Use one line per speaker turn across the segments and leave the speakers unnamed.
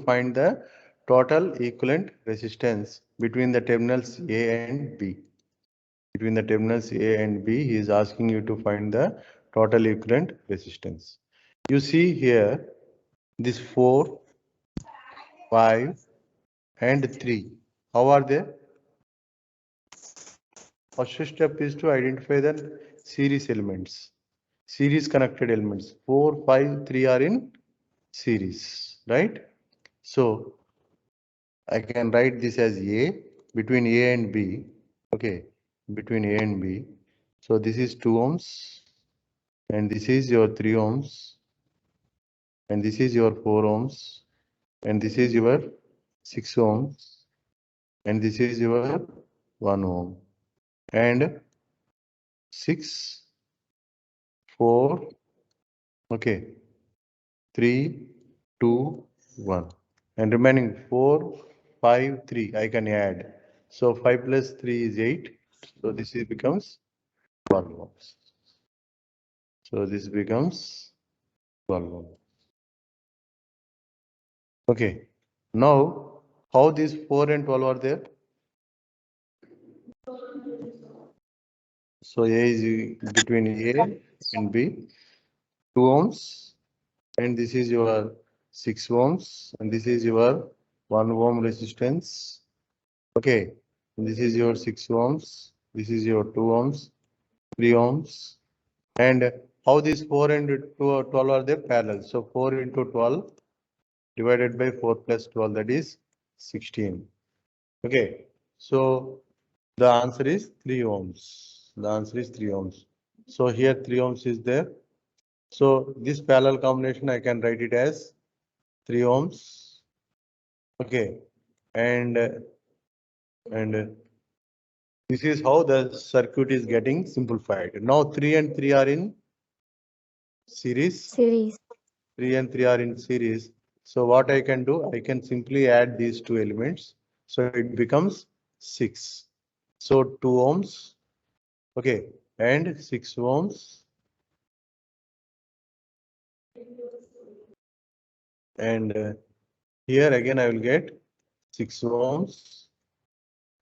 find the total equivalent resistance between the terminals A and B. Between the terminals A and B, he is asking you to find the total equivalent resistance. You see here, this 4, 5, and 3. How are they? First step is to identify the series elements, series connected elements. 4, 5, 3 are in series, right? So I can write this as A between A and B. Okay, between A and B. So this is 2 ohms, and this is your 3 ohms, and this is your 4 ohms, and this is your 6 ohms, and this is your 1 ohm, and 6, 4, okay, 3, 2, 1, and remaining 4, 5, 3 I can add. So 5 plus 3 is 8. So this is becomes 12 ohms. So this becomes 12 ohms. Okay. Now how these 4 and 12 are there? So A is between A and B, 2 ohms, and this is your 6 ohms, and this is your 1 ohm resistance. Okay, and this is your 6 ohms, this is your 2 ohms, 3 ohms, and how these 4 and 12 are they parallel? So 4 into 12 divided by 4 plus 12, that is 16. Okay, so the answer is 3 ohms. The answer is 3 ohms. So here 3 ohms is there. So this parallel combination I can write it as 3 ohms. Okay, and this is how the circuit is getting simplified. Now 3 and 3 are in series. 3 and 3 are in series. So what I can do, I can simply add these two elements. So it becomes 6. So 2 ohms, okay, and 6 ohms, and here again I will get 6 ohms,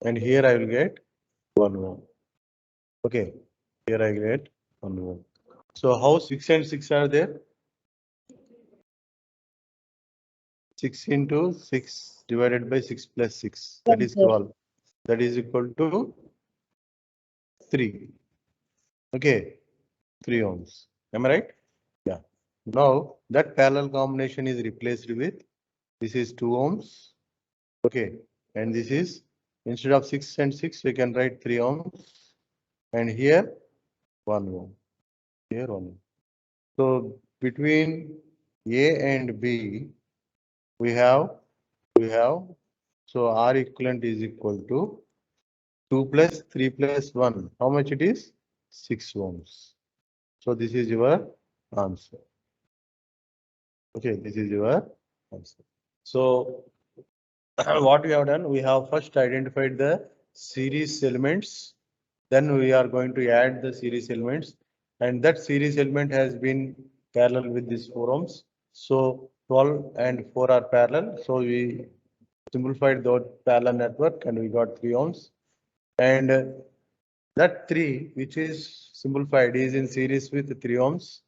and here I will get 1 ohm. Okay, here I get 1 ohm. So how 6 and 6 are there? 6 into 6 divided by 6 plus 6, that is 12. That is equal to 3. Okay, 3 ohms. Am I right? Yeah. Now that parallel combination is replaced with, this is 2 ohms. Okay, and this is, instead of 6 and 6, we can write 3 ohms, and here 1 ohm. Here 1 ohm. So between A and B, we have so R equivalent is equal to 2 plus 3 plus 1. How much it is? 6 ohms. So this is your answer. Okay, this is your answer. So what we have done, we have first identified the series elements. Then we are going to add the series elements, and that series element has been parallel with these 4 ohms. So 12 and 4 are parallel. So we simplified the parallel network and we got 3 ohms. And that 3 which is simplified is in series with 3 ohms.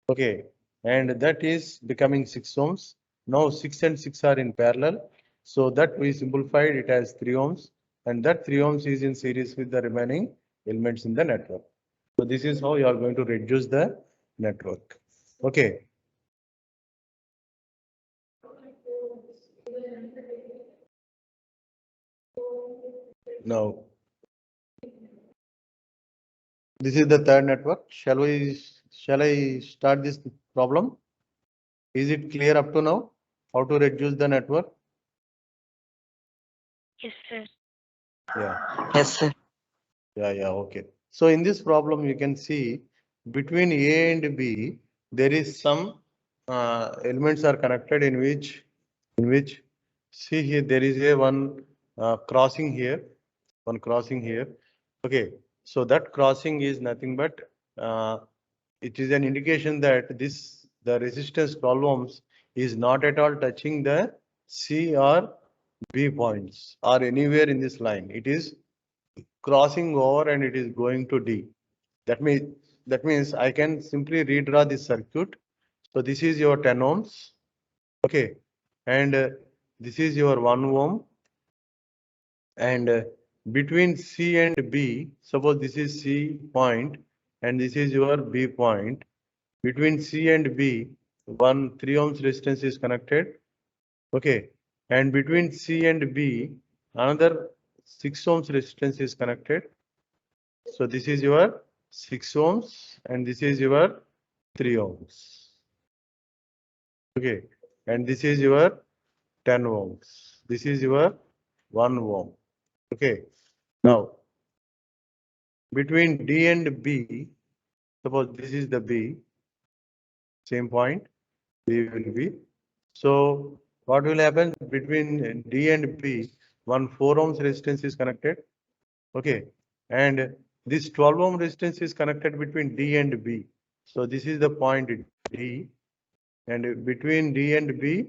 Okay, and that is becoming 6 ohms. Now 6 and 6 are in parallel. So that we simplified it as 3 ohms, and that 3 ohms is in series with the remaining elements in the network. So this is how you are going to reduce the network. Okay. Now this is the third network. Shall I start this problem? Is it clear up to now? How to reduce the network?
Yes, sir.
Yeah.
Yes, sir.
Yeah, okay. So in this problem, you can see between A and B, there is some elements are connected in which, see here, there is a one crossing here, Okay, so that crossing is nothing but it is an indication that the resistance 12 ohms is not at all touching the C or B points or anywhere in this line, it is crossing over and it is going to D. That means I can simply redraw this circuit. So this is your 10 ohms. Okay. And this is your 1 ohm. And between C and B, suppose this is C point and this is your B point. Between C and B, 3 ohms resistance is connected. Okay. And between C and B, another 6 ohms resistance is connected. So this is your 6 ohms and this is your 3 ohms. Okay. And this is your 10 ohms. This is your 1 ohm. Okay. Now, between D and B, suppose this is the B, same point, B will be. So what will happen between D and B? 4 ohms resistance is connected. Okay. And this 12 ohm resistance is connected between D and B. So this is the point D. And between D and B,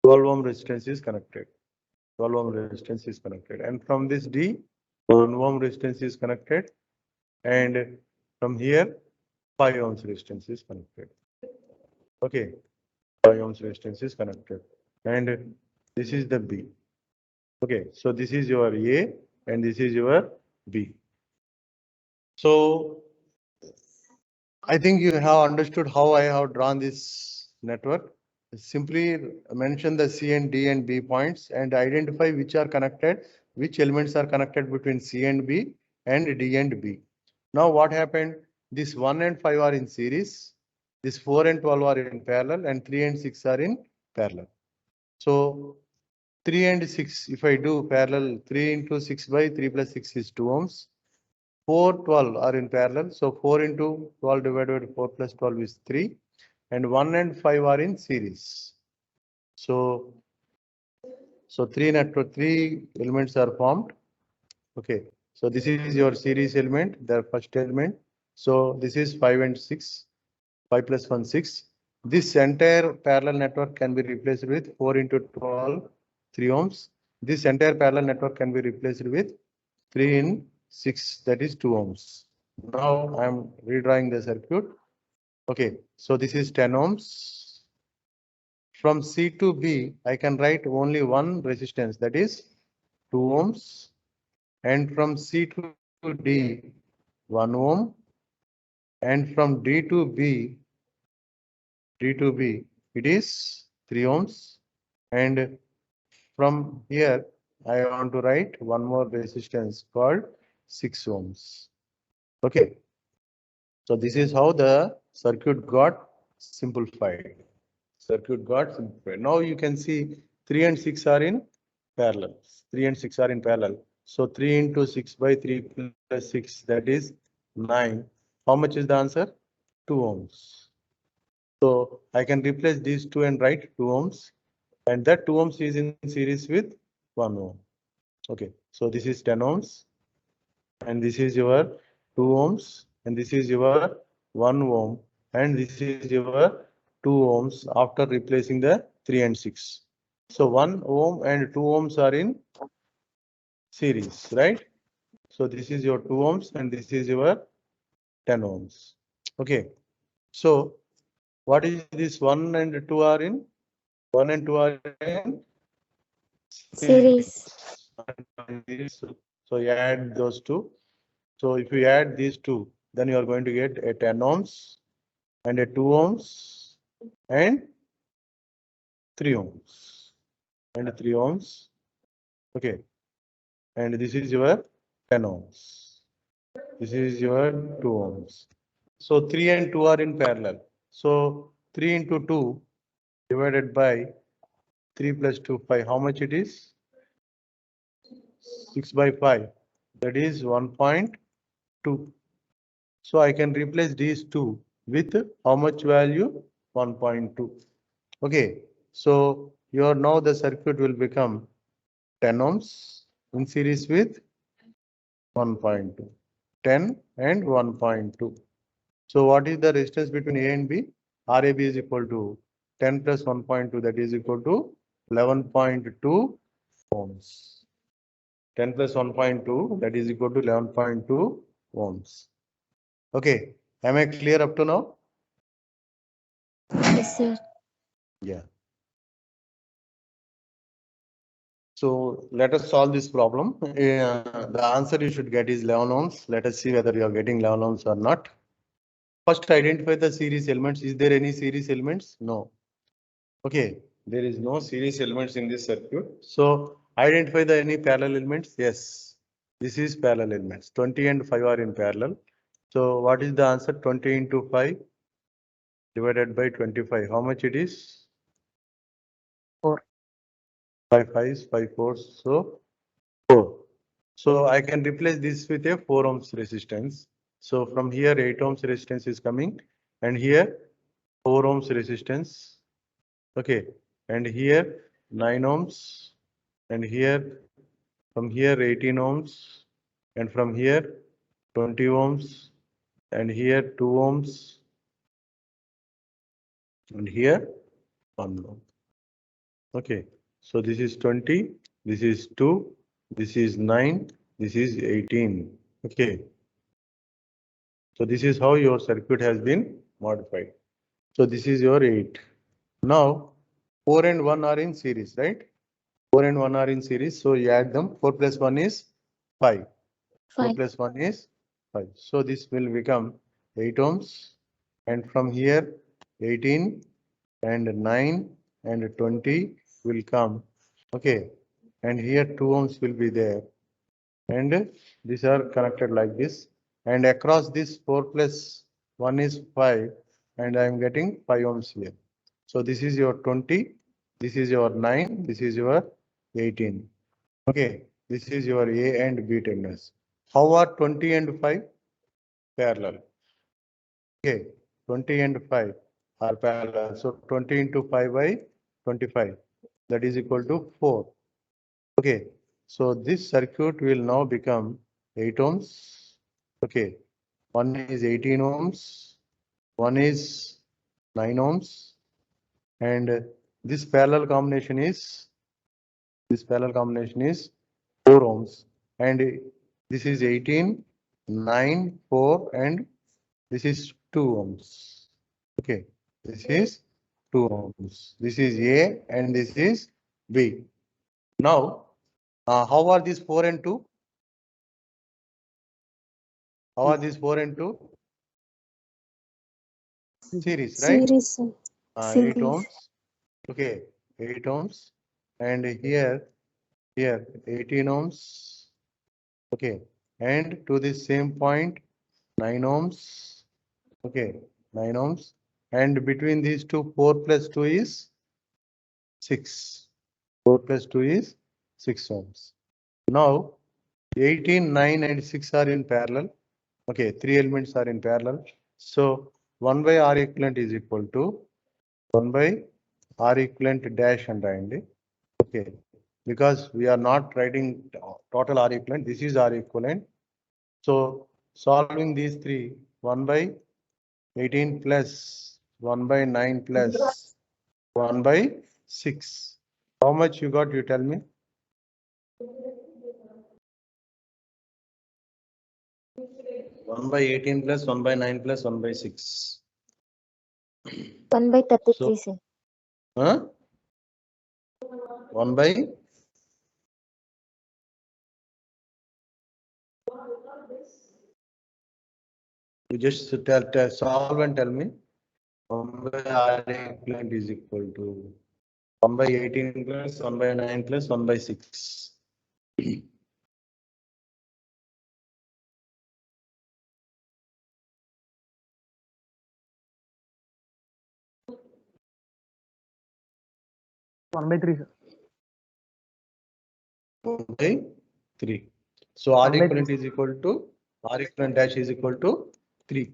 12 ohm resistance is connected. 12 ohm resistance is connected. And from this D, 1 ohm resistance is connected. And from here, 5 ohms resistance is connected. Okay. 5 ohms resistance is connected. And this is the B. Okay. So this is your A and this is your B. So I think you have understood how I have drawn this network. Simply mention the C and D and B points and identify which are connected, which elements are connected between C and B and D and B. Now what happened? This 1 and 5 are in series, this 4 and 12 are in parallel, and 3 and 6 are in parallel. So 3 and 6, if I do parallel, 3 into 6 by 3 plus 6 is 2 ohms. 4, 12 are in parallel. So 4 into 12 divided by 4 plus 12 is 3. And 1 and 5 are in series. So 3 elements are formed. Okay. So this is your series element, the first element. So this is 5 and 6. 5 plus 1, 6. This entire parallel network can be replaced with 4 into 12, 3 ohms. This entire parallel network can be replaced with 3 in 6, that is 2 ohms. Now I am redrawing the circuit. Okay, so this is 10 ohms. From C to B, I can write only one resistance, that is 2 ohms. And from C to D, 1 ohm. And from D to B, it is 3 ohms. And from here, I want to write one more resistance called 6 ohms. Okay. So this is how the circuit got simplified. Now you can see 3 and 6 are in parallel. 3 and 6 are in parallel. So 3 into 6 by 3 plus 6, that is 9. How much is the answer? 2 ohms. So I can replace these two and write 2 ohms. And that 2 ohms is in series with 1 ohm. Okay. So this is 10 ohms. And this is your 2 ohms. And this is your 1 ohm. And this is your 2 ohms after replacing the 3 and 6. So 1 ohm and 2 ohms are in series, right? So this is your 2 ohms and this is your 10 ohms. Okay. So what is this 1 and 2 are in? 1 and 2 are in
Series.
So you add those two. So if you add these two, then you are going to get a 10 ohms and a 2 ohms and 3 ohms and 3 ohms. Okay. And this is your 10 ohms. This is your 2 ohms. So 3 and 2 are in parallel. So 3 into 2 divided by 3 plus 2, 5. How much it is? 6 by 5. That is 1.2. So I can replace these two with how much value? 1.2. Okay. So your now the circuit will become 10 ohms in series with 1.2. 10 and 1.2. So what is the resistance between A and B? RAB is equal to 10 plus 1.2, that is equal to 11.2 ohms. 10 plus 1.2, that is equal to 11.2 ohms. Okay, am I clear up to now?
Yes, sir.
Yeah. So let us solve this problem. The answer you should get is 11 ohms. Let us see whether you are getting 11 ohms or not. First, identify the series elements. Is there any series elements? No. Okay, there is no series elements in this circuit. So identify the any parallel elements. Yes, this is parallel elements. 20 and 5 are in parallel. So what is the answer? 20 into 5 divided by 25. How much it is?
4.
5 5s, 5 4s. So 4. So I can replace this with a 4 ohms resistance. So from here 8 ohms resistance is coming, and here 4 ohms resistance. Okay, and here 9 ohms, and here from here 18 ohms, and from here 20 ohms, and here 2 ohms, and here 1 ohm. Okay, so this is 20, this is 2, this is 9, this is 18. Okay, so this is how your circuit has been modified. So this is your 8. Now 4 and 1 are in series, right? 4 and 1 are in series, so you add them. 4 plus 1 is 5. 4
5.
plus 1 is 5. So this will become 8 ohms, and from here 18 and 9 and 20 will come. Okay, and here 2 ohms will be there, and these are connected like this, and across this 4 plus 1 is 5, and I am getting 5 ohms here. So this is your 20, this is your 9, this is your 18. Okay, this is your A and B terminals. How are 20 and 5 parallel? Okay, 20 and 5 are parallel. So 20 into 5 by 25, that is equal to 4. Okay, so this circuit will now become 8 ohms. Okay, one is 18 ohms, one is 9 ohms, and this parallel combination is 4 ohms, and this is 18, 9, 4, and this is 2 ohms. Okay, this is 2 ohms. This is A and this is B. Now, how are these 4 and 2? How are these 4 and 2? Series, right?
Series, sir.
8
Series.
ohms. Okay, 8 ohms, and here 18 ohms. Okay, and to this same point 9 ohms. Okay, 9 ohms, and between these two 4 plus 2 is 6. 4 plus 2 is 6 ohms. Now 18, 9 and 6 are in parallel. Okay, 3 elements are in parallel. So 1 by R equivalent is equal to 1 by R equivalent dash and రాయండి. Okay, because we are not writing total R equivalent, this is R equivalent. So solving these three, 1 by 18 plus 1 by 9 plus 1 by 6. How much you got, you tell me? 1 by 18 plus 1 by 9 plus 1 by 6.
1 by 33,
So,
sir.
1 by you just solve and tell me. 1 by R equivalent is equal to 1 by 18 plus 1 by 9 plus 1 by 6.
One by 3, sir.
1 by 3. So R
1 by
equivalent
3.
is equal to R equivalent dash is equal to 3.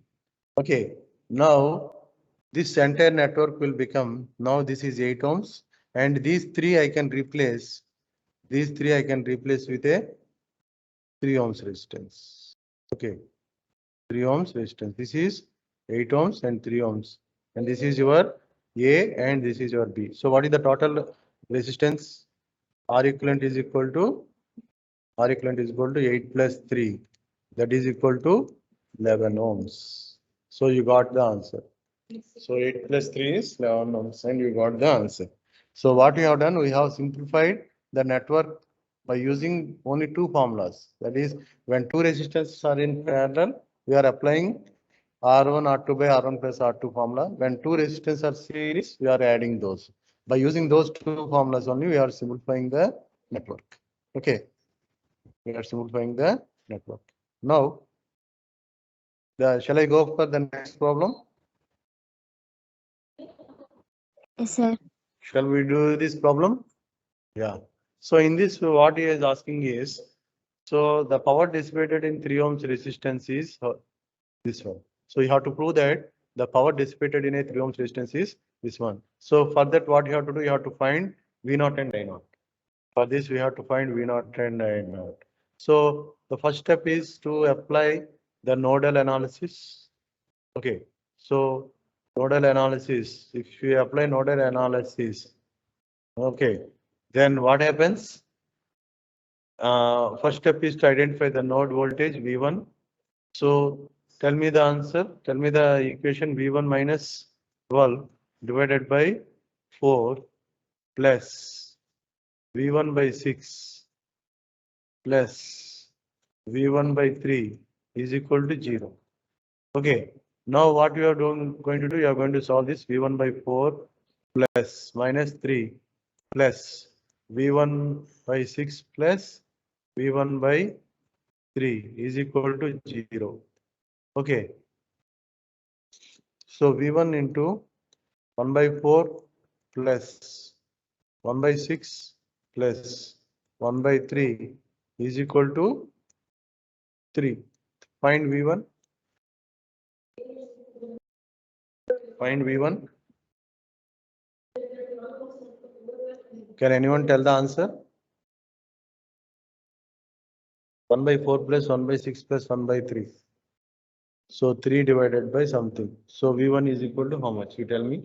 Okay, now this entire network will become, now this is 8 ohms, and these three I can replace, with a 3 ohms resistance. Okay, 3 ohms resistance. This is 8 ohms and 3 ohms, and this is your A and this is your B. So what is the total resistance R equivalent is equal to 8 plus 3. That is equal to 11 ohms. So you got the answer. So 8 plus 3 is 11 ohms and you got the answer. So what we have done, we have simplified the network by using only two formulas. That is, when two resistances are in parallel, we are applying R1, R2 by R1 plus R2 formula. When two resistors are series, we are adding those. By using those two formulas only, we are simplifying the network. Okay. We are simplifying the network. Now, shall I go for the next problem?
Yes, sir.
Shall we do this problem? Yeah. So in this, what he is asking is, so the power dissipated in 3 ohms resistance is this one. So you have to prove that the power dissipated in a 3 ohms resistance is this one. So for that, what you have to do, you have to find V0 and I0. For this, we have to find V0 and I0. So the first step is to apply the nodal analysis. Okay. So nodal analysis, if you apply nodal analysis, okay, then what happens? First step is to identify the node voltage V1. So tell me the answer. Tell me the equation V1 minus 12 divided by 4 plus V1 by 6 plus V1 by 3 is equal to 0. Okay. Now what you are going to do, you are going to solve this V1 by 4 plus minus 3 plus V1 by 6 plus V1 by 3 is equal to 0. Okay. So V1 into 1 by 4 plus 1 by 6 plus 1 by 3 is equal to 3. Find V1. Find V1. Can anyone tell the answer? 1 by 4 plus 1 by 6 plus 1 by 3. So 3 divided by something. So V1 is equal to how much? You tell me.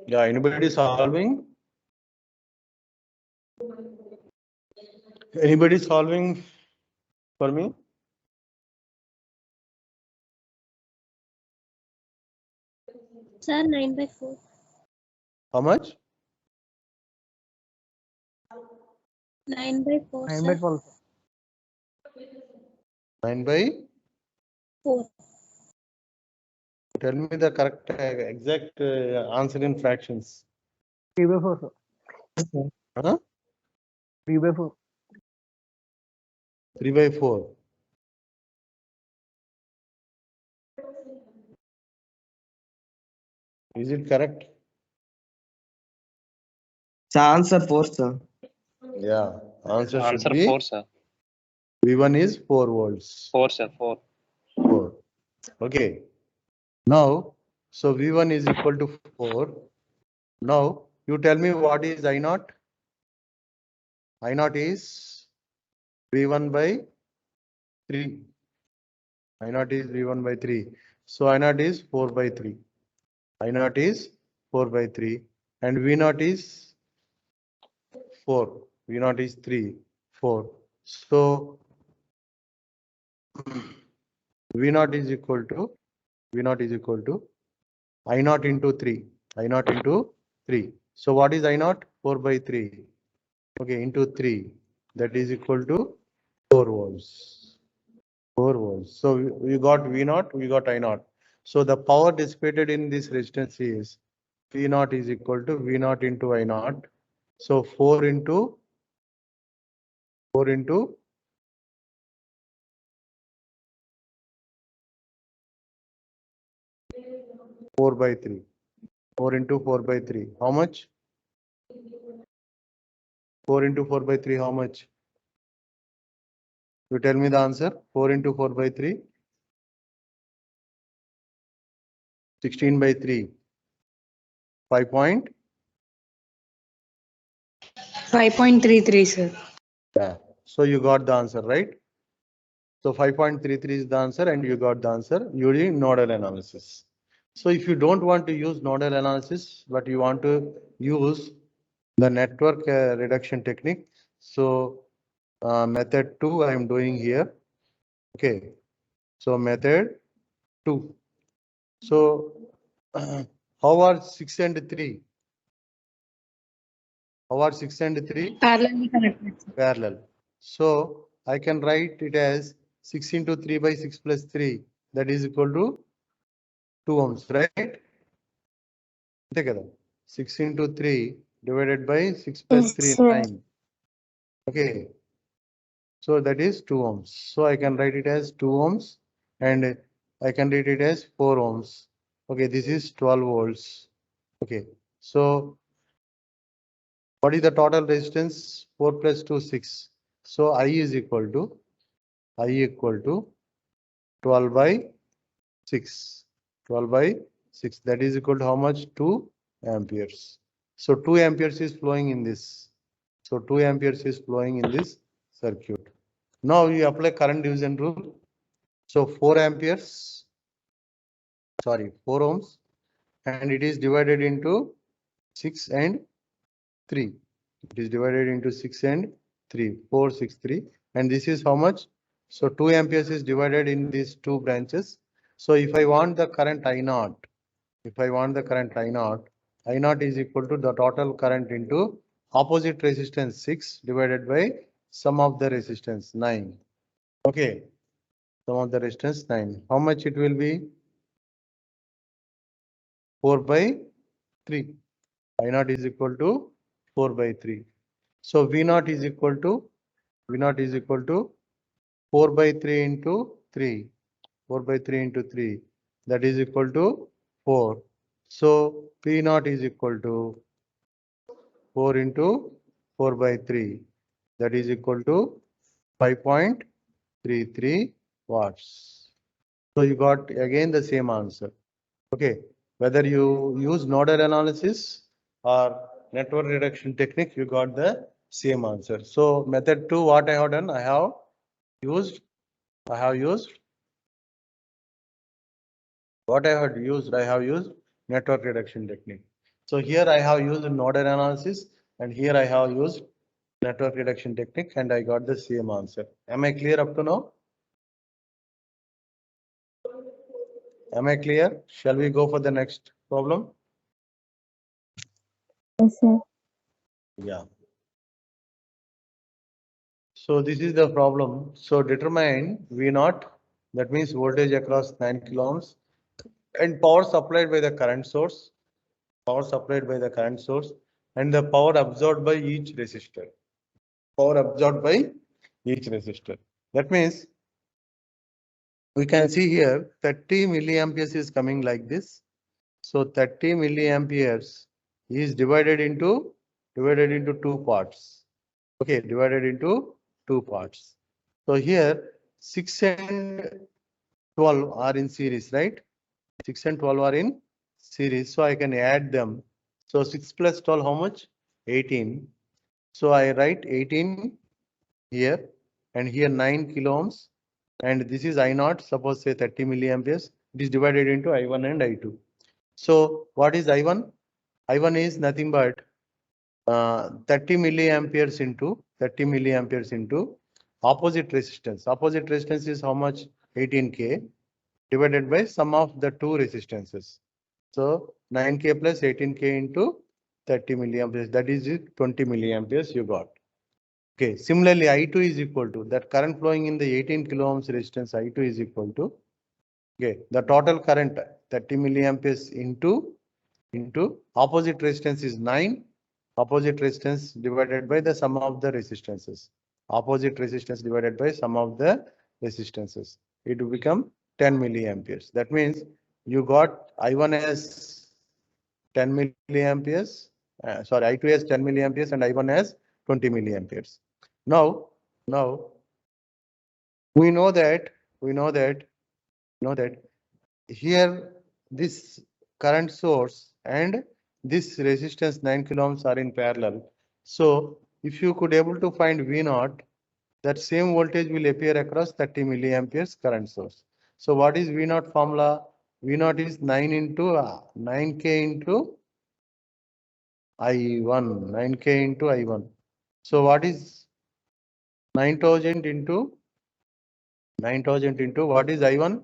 Yeah, anybody solving? Anybody solving for me?
Sir, 9 by 4.
How much?
9 by 4,
9
sir.
by 12.
9 by?
4.
Tell me the correct exact answer in fractions.
3 by 4, sir.
Huh?
3 by 4.
3 by 4. Is it correct?
So answer 4, sir.
Yeah. Answer should
Answer
be
4, sir.
V1 is 4 volts.
4, sir. 4.
4. Okay. Now, so V1 is equal to 4. Now, you tell me what is I0? I0 is V1 by 3. I0 is V1 by 3. So I0 is 4 by 3. I0 is 4 by 3. And V0 is 4. V0 is 3. 4. So V0 is equal to I0 into 3. I0 into 3. So what is I0? 4 by 3. Okay, into 3. That is equal to 4 volts. 4 volts. So we got V0, we got I0. So the power dissipated in this resistance is V0 is equal to V0 into I0. So 4 into 4 by 3. 4 into 4 by 3. How much? 4 into 4 by 3, how much? You tell me the answer. 4 into 4 by 3. 16 by 3. 5 point.
5.33, sir.
Yeah. So you got the answer, right? So 5.33 is the answer and you got the answer using nodal analysis. So if you don't want to use nodal analysis, but you want to use the network reduction technique. So method 2 I am doing here. Okay. So method 2. So how are 6 and 3? How are 6 and 3?
Parallelly connected, sir.
Parallel. So I can write it as 6 into 3 by 6 plus 3. That is equal to 2 ohms, right? Take it. 6 into 3 divided by 6 plus
Yes,
3,
sir.
9. Okay. So that is 2 ohms. So I can write it as 2 ohms and I can write it as 4 ohms. Okay, this is 12 volts. Okay. So what is the total resistance? 4 plus 2, 6. So I is equal to 12 by 6. 12 by 6. That is equal to how much? 2 amperes. So 2 amperes is flowing in this. So 2 amperes is flowing in this circuit. Now you apply current division rule. So 4 amperes, sorry, 4 ohms, and it is divided into 6 and 3. It is divided into 6 and 3, 4, 6, 3. And this is how much? So 2 amperes is divided in these two branches. So if I want the current I0, I0 is equal to the total current into opposite resistance 6 divided by sum of the resistance 9. Okay, sum of the resistance 9. How much it will be? 4 by 3. I0 is equal to 4 by 3. So V0 is equal to 4 by 3 into 3. 4 by 3 into 3. That is equal to 4. So P0 is equal to 4 into 4 by 3. That is equal to 5.33 watts. So you got again the same answer. Okay. Whether you use nodal analysis or network reduction technique, you got the same answer. So method 2, what I have done, I have used network reduction technique. So here I have used nodal analysis and here I have used network reduction technique and I got the same answer. Am I clear up to now? Am I clear? Shall we go for the next problem?
Yes, sir.
Yeah. So this is the problem. So determine V0, that means voltage across 9 kilo ohms, and power supplied by the current source, and the power absorbed by each resistor. That means we can see here 30 milliamperes is coming like this. So 30 milliamperes is divided into two parts. Okay, divided into two parts. So here 6 and 12 are in series, right? 6 and 12 are in series. So I can add them. So 6 plus 12, how much? 18. So I write 18 here and here 9 kilo ohms. And this is I0, suppose say 30 milliamperes. It is divided into I1 and I2. So what is I1? I1 is nothing but 30 milliamperes into opposite resistance. Opposite resistance is how much? 18K divided by sum of the two resistances. So 9K plus 18K into 30 milliamperes, that is it, 20 milliamperes you got. Okay, similarly I2 is equal to that current flowing in the 18 kilo ohms resistance. I2 is equal to, okay, the total current 30 milliamperes into opposite resistance is 9, opposite resistance divided by the sum of the resistances. Opposite resistance divided by sum of the resistances. It will become 10 milliamperes. That means you got I1 as 10 milliamperes, I2 as 10 milliamperes and I1 as 20 milliamperes. Now we know that here this current source and this resistance 9 kilo ohms are in parallel. So if you could able to find V naught, that same voltage will appear across 30 milliamperes current source. So what is V naught formula? V naught is 9 into 9K into I1, 9K into I1. So what is 9,000 into what is I1?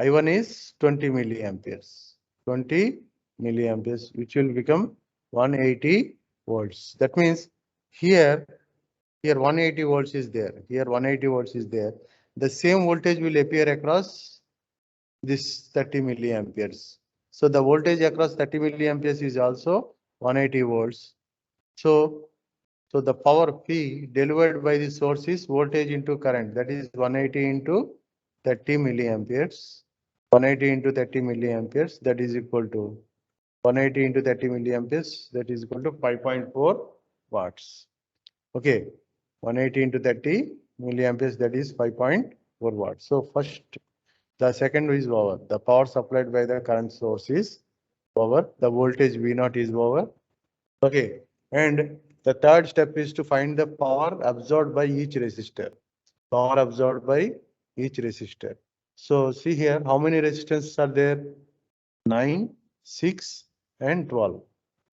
I1 is 20 milliamperes. 20 milliamperes, which will become 180 volts. That means here 180 volts is there. Here 180 volts is there. The same voltage will appear across this 30 milliamperes. So the voltage across 30 milliamperes is also 180 volts. So the power P delivered by the source is voltage into current. That is 180 into 30 milliamperes. 180 into 30 milliamperes. That is equal to 180 into 30 milliamperes. That is equal to 5.4 watts. Okay. 180 into 30 milliamperes. That is 5.4 watts. So first, the second is over. The power supplied by the current source is over. The voltage V naught is over. Okay. And the third step is to find the power absorbed by each resistor. Power absorbed by each resistor. So see here, how many resistances are there? 9, 6, and 12.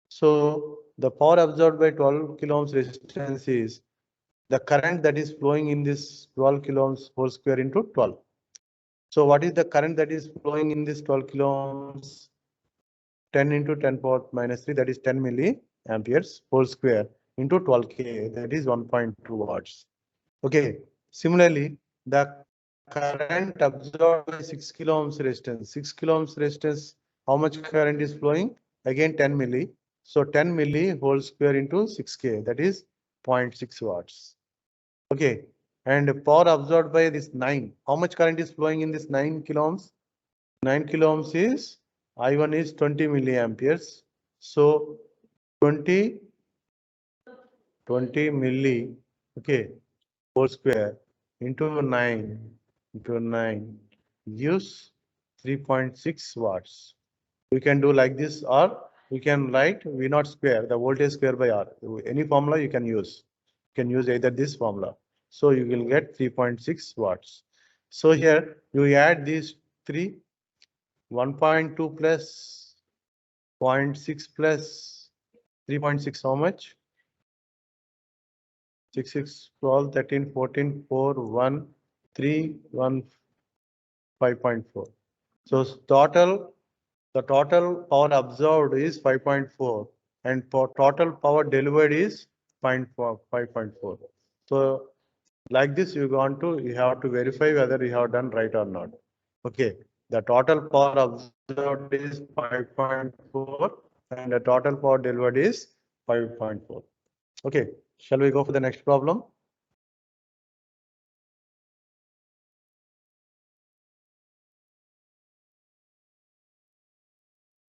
So the power absorbed by 12 kilo ohms resistance is the current that is flowing in this 12 kilo ohms whole square into 12. So what is the current that is flowing in this 12 kilo ohms? 10 into 10 power minus 3, that is 10 milliamperes whole square into 12K, that is 1.2 watts. Okay. Similarly, the current absorbed by 6 kilo ohms resistance. 6 kilo ohms resistance, how much current is flowing? Again 10 milli. So 10 milli whole square into 6K, that is 0.6 watts. Okay. And power absorbed by this 9. How much current is flowing in this 9 kilo ohms? 9 kilo ohms is I1 is 20 milliamperes. So 20 milli, okay, whole square into 9 gives 3.6 watts. We can do like this, or we can write V naught square, the voltage square by R. Any formula you can use. You can use either this formula. So you will get 3.6 watts. So here you add these three, 1.2 plus 0.6 plus 3.6, how much? 6, 6, 12, 13, 14, 4, 1, 3, 1, 5.4. So the total power absorbed is 5.4 and total power delivered is 5.4. So like this, you have to verify whether you have done right or not. Okay. The total power absorbed is 5.4 and the total power delivered is 5.4. Okay. Shall we go for the next problem?